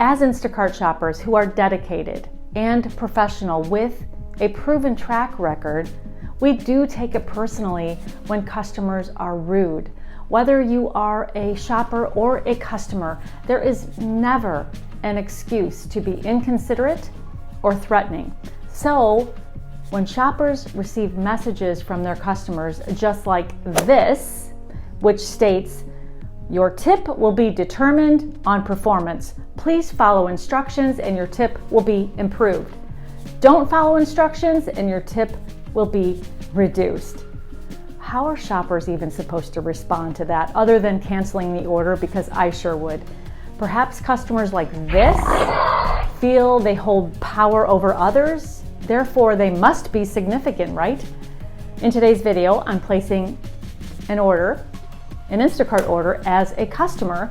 As Instacart shoppers who are dedicated and professional with a proven track record, we do take it personally when customers are rude. Whether you are a shopper or a customer, there is never an excuse to be inconsiderate or threatening. So, when shoppers receive messages from their customers just like this, which states, "Your tip will be determined on performance. Please follow instructions and your tip will be improved. Don't follow instructions and your tip will be reduced." How are shoppers even supposed to respond to that other than canceling the order? Because I sure would. Perhaps customers like this feel they hold power over others, therefore they must be significant, right? In today's video, I'm placing an Instacart order as a customer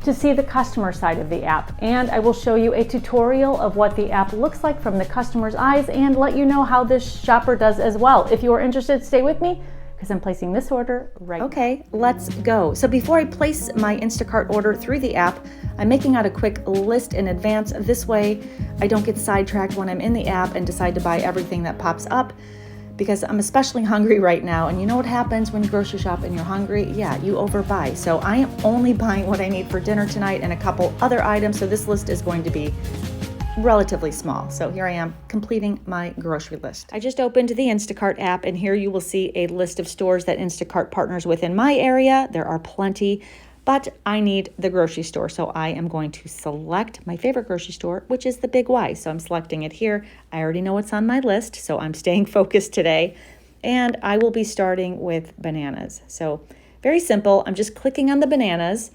to see the customer side of the app. And I will show you a tutorial of what the app looks like from the customer's eyes and let you know how this shopper does as well. If you are interested, stay with me because I'm placing this order right now. Okay, let's go. So before I place my Instacart order through the app, I'm making out a quick list in advance. This way I don't get sidetracked when I'm in the app and decide to buy everything that pops up, because I'm especially hungry right now. And you know what happens when you grocery shop and you're hungry? Yeah, you overbuy. So I am only buying what I need for dinner tonight and a couple other items. So this list is going to be relatively small. So here I am completing my grocery list. I just opened the Instacart app and here you will see a list of stores that Instacart partners with in my area. There are plenty, but I need the grocery store. So I am going to select my favorite grocery store, which is the Big Y. So I'm selecting it here. I already know what's on my list, so I'm staying focused today. And I will be starting with bananas. So very simple. I'm just clicking on the bananas,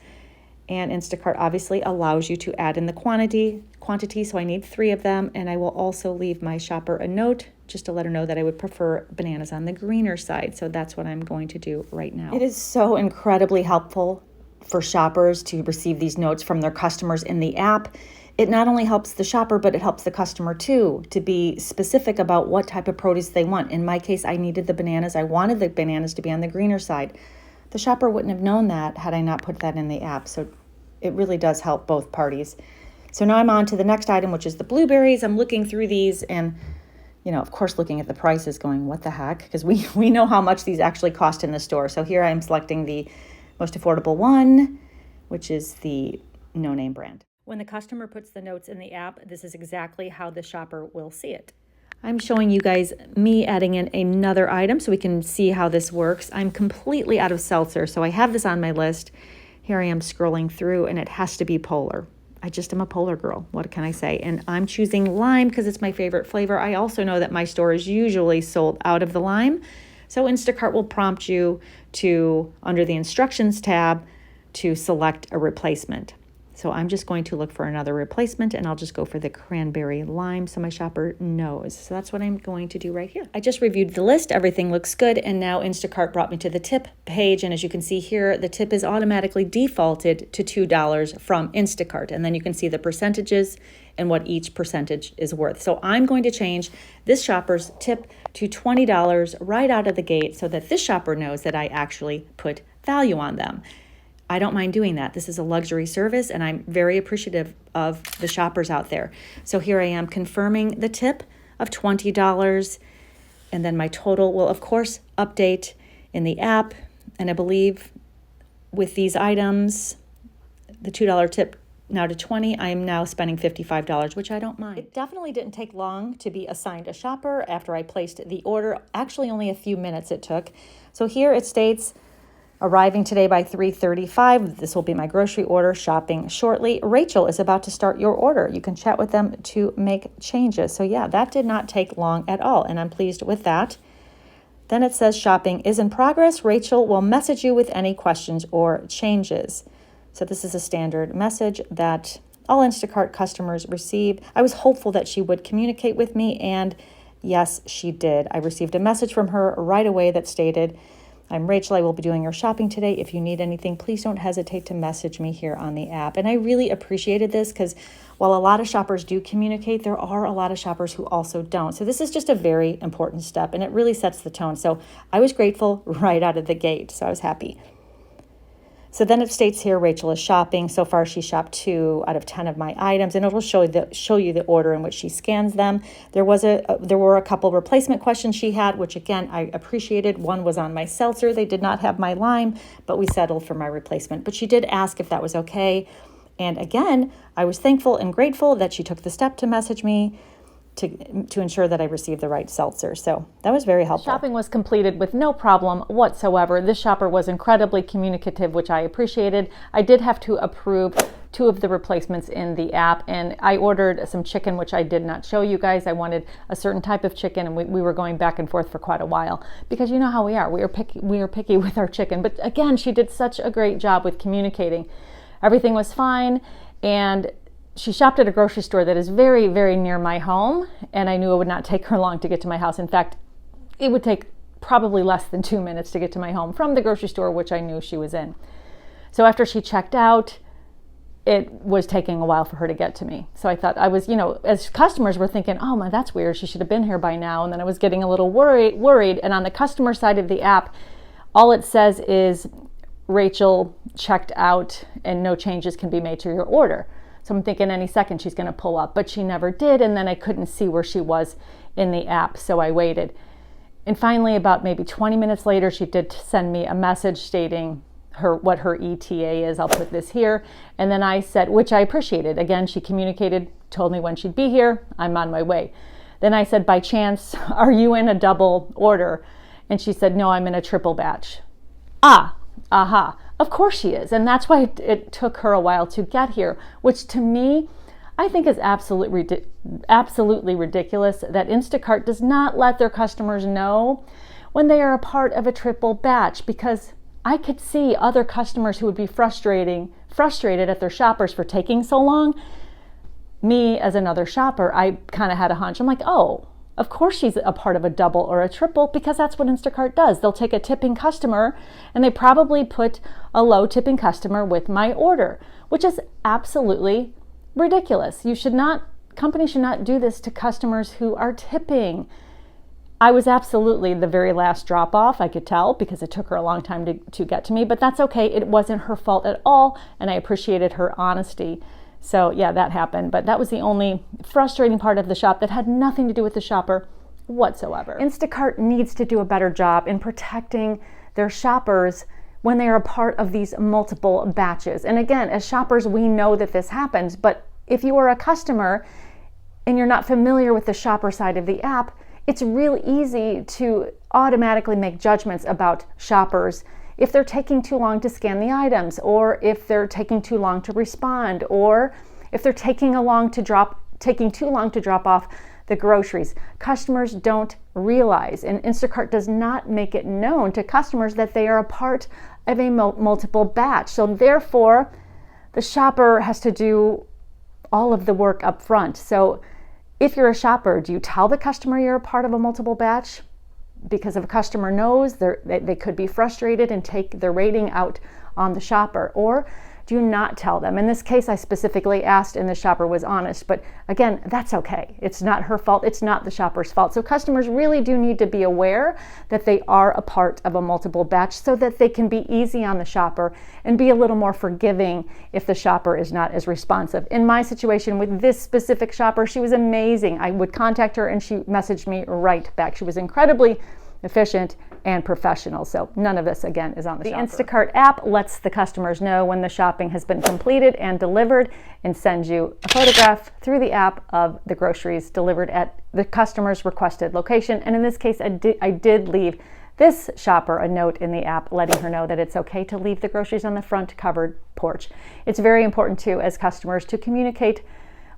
and Instacart obviously allows you to add in the quantity. So I need 3 of them, and I will also leave my shopper a note just to let her know that I would prefer bananas on the greener side. So that's what I'm going to do right now. It is so incredibly helpful for shoppers to receive these notes from their customers in the app. It not only helps the shopper, but it helps the customer too, to be specific about what type of produce they want. In my case, I needed the bananas. I wanted the bananas to be on the greener side. The shopper wouldn't have known that had I not put that in the app. So it really does help both parties. So now I'm on to the next item, which is the blueberries. I'm looking through these and, of course, looking at the prices going, what the heck? Because we know how much these actually cost in the store. So here I'm selecting the most affordable one, which is the no-name brand. When the customer puts the notes in the app, this is exactly how the shopper will see it. I'm showing you guys me adding in another item so we can see how this works. I'm completely out of seltzer, so I have this on my list. Here I am scrolling through, and it has to be polar. I just am a polar girl. What can I say? And I'm choosing lime because it's my favorite flavor. I also know that my store is usually sold out of the lime. So Instacart will prompt you to, under the instructions tab, to select a replacement. So I'm just going to look for another replacement, and I'll just go for the cranberry lime so my shopper knows. So that's what I'm going to do right here. I just reviewed the list. Everything looks good. And now Instacart brought me to the tip page. And as you can see here, the tip is automatically defaulted to $2 from Instacart. And then you can see the percentages and what each percentage is worth. So I'm going to change this shopper's tip to $20 right out of the gate so that this shopper knows that I actually put value on them. I don't mind doing that. This is a luxury service, and I'm very appreciative of the shoppers out there. So here I am confirming the tip of $20, and then my total will, of course, update in the app. And I believe with these items, the $2 tip now to $20, I am now spending $55, which I don't mind. It definitely didn't take long to be assigned a shopper after I placed the order. Actually, only a few minutes it took. So here it states, arriving today by 3:35. This will be my grocery order, shopping shortly. Rachel is about to start your order. You can chat with them to make changes. So yeah, that did not take long at all, and I'm pleased with that. Then it says shopping is in progress. Rachel will message you with any questions or changes. So this is a standard message that all Instacart customers receive. I was hopeful that she would communicate with me, and yes, she did. I received a message from her right away that stated, "I'm Rachel. I will be doing your shopping today. If you need anything, please don't hesitate to message me here on the app." And I really appreciated this because while a lot of shoppers do communicate, there are a lot of shoppers who also don't. So this is just a very important step, and it really sets the tone. So I was grateful right out of the gate. So I was happy. So then it states here, Rachel is shopping. So far, she shopped 2 out of 10 of my items, and it'll show you the order in which she scans them. There were a couple replacement questions she had, which again, I appreciated. One was on my seltzer. They did not have my lime, but we settled for my replacement. But she did ask if that was okay. And again, I was thankful and grateful that she took the step to message me to ensure that I received the right seltzer. So that was very helpful. Shopping was completed with no problem whatsoever. This shopper was incredibly communicative, which I appreciated. I did have to approve 2 of the replacements in the app, and I ordered some chicken, which I did not show you guys. I wanted a certain type of chicken, and we were going back and forth for quite a while because you know how we are. We are picky with our chicken. But again, she did such a great job with communicating. Everything was fine, and she shopped at a grocery store that is very, very near my home, and I knew it would not take her long to get to my house. In fact, it would take probably less than 2 minutes to get to my home from the grocery store, which I knew she was in. So after she checked out, it was taking a while for her to get to me. So I thought, as customers were thinking, oh my, that's weird, she should have been here by now. And then I was getting a little worried. And on the customer side of the app, all it says is Rachel checked out and no changes can be made to your order. So I'm thinking any second she's going to pull up, but she never did. And then I couldn't see where she was in the app, so I waited. And finally, about maybe 20 minutes later, she did send me a message stating what her ETA is. I'll put this here. And then I said, which I appreciated. Again, she communicated, told me when she'd be here. I'm on my way. Then I said, by chance, are you in a double order? And she said, no, I'm in a triple batch. Aha. Of course she is. And that's why it took her a while to get here, which to me, I think is absolutely ridiculous that Instacart does not let their customers know when they are a part of a triple batch, because I could see other customers who would be frustrated at their shoppers for taking so long. Me as another shopper, I kind of had a hunch. I'm like, oh, of course she's a part of a double or a triple, because that's what Instacart does. They'll take a tipping customer and they probably put a low tipping customer with my order, which is absolutely ridiculous. Companies should not do this to customers who are tipping. I was absolutely the very last drop off, I could tell, because it took her a long time to get to me, but that's okay. It wasn't her fault at all, and I appreciated her honesty. So yeah, that happened, but that was the only frustrating part of the shop that had nothing to do with the shopper whatsoever. Instacart needs to do a better job in protecting their shoppers when they are a part of these multiple batches. And again, as shoppers, we know that this happens, but if you are a customer and you're not familiar with the shopper side of the app, it's real easy to automatically make judgments about shoppers if they're taking too long to scan the items, or if they're taking too long to respond, or if they're taking too long to drop off the groceries. Customers don't realize, and Instacart does not make it known to customers that they are a part of a multiple batch. So therefore, the shopper has to do all of the work up front. So if you're a shopper, do you tell the customer you're a part of a multiple batch? Because if a customer knows, they could be frustrated and take their rating out on the shopper. Or do you not tell them? In this case, I specifically asked and the shopper was honest. But again, that's okay. It's not her fault. It's not the shopper's fault. So customers really do need to be aware that they are a part of a multiple batch so that they can be easy on the shopper and be a little more forgiving if the shopper is not as responsive. In my situation with this specific shopper, she was amazing. I would contact her and she messaged me right back. She was incredibly efficient and professional. So none of this, again, is on the shopper. The Instacart app lets the customers know when the shopping has been completed and delivered, and sends you a photograph through the app of the groceries delivered at the customer's requested location. And in this case, I did leave this shopper a note in the app letting her know that it's okay to leave the groceries on the front covered porch. It's very important too, as customers, to communicate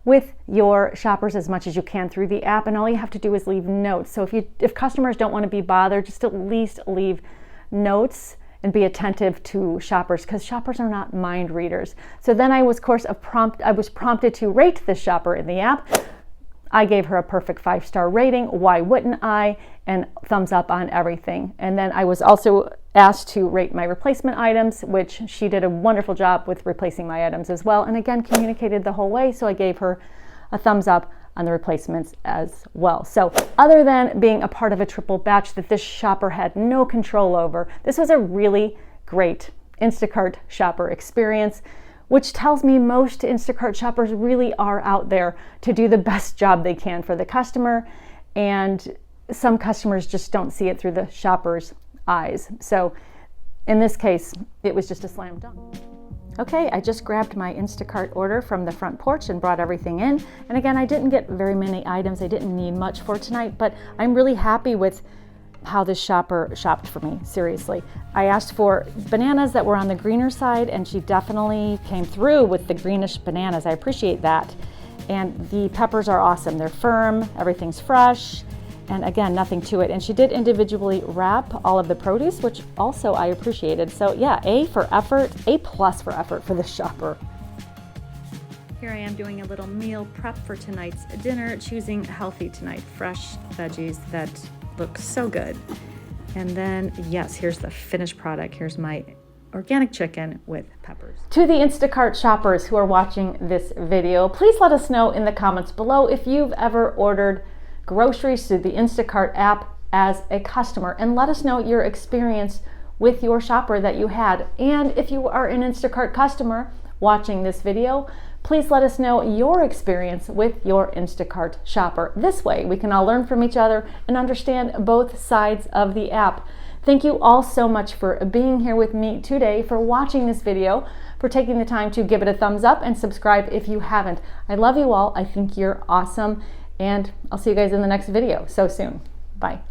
with your shoppers as much as you can through the app, and all you have to do is leave notes. So if customers don't want to be bothered, just at least leave notes and be attentive to shoppers, because shoppers are not mind readers. So then I was prompted to rate this shopper in the app. I gave her a perfect 5-star rating. Why wouldn't I? And thumbs up on everything. And then I was also asked to rate my replacement items, which she did a wonderful job with replacing my items as well. And again, communicated the whole way. So I gave her a thumbs up on the replacements as well. So other than being a part of a triple batch that this shopper had no control over, this was a really great Instacart shopper experience, which tells me most Instacart shoppers really are out there to do the best job they can for the customer, and some customers just don't see it through the shopper's eyes. So in this case, it was just a slam dunk. Okay, I just grabbed my Instacart order from the front porch and brought everything in. And again, I didn't get very many items. I didn't need much for tonight, but I'm really happy with how this shopper shopped for me, seriously. I asked for bananas that were on the greener side, and she definitely came through with the greenish bananas. I appreciate that. And the peppers are awesome. They're firm, everything's fresh, and again, nothing to it. And she did individually wrap all of the produce, which also I appreciated. So yeah, A for effort, A+ for effort for this shopper. Here I am doing a little meal prep for tonight's dinner, choosing healthy tonight, fresh veggies that look so good. And then, yes, here's the finished product. Here's my organic chicken with peppers. To the Instacart shoppers who are watching this video, please let us know in the comments below if you've ever ordered groceries through the Instacart app as a customer, and let us know your experience with your shopper that you had. And if you are an Instacart customer watching this video, please let us know your experience with your Instacart shopper. This way we can all learn from each other and understand both sides of the app. Thank you all so much for being here with me today, for watching this video, for taking the time to give it a thumbs up and subscribe if you haven't. I love you all. I think you're awesome, and I'll see you guys in the next video so soon. Bye.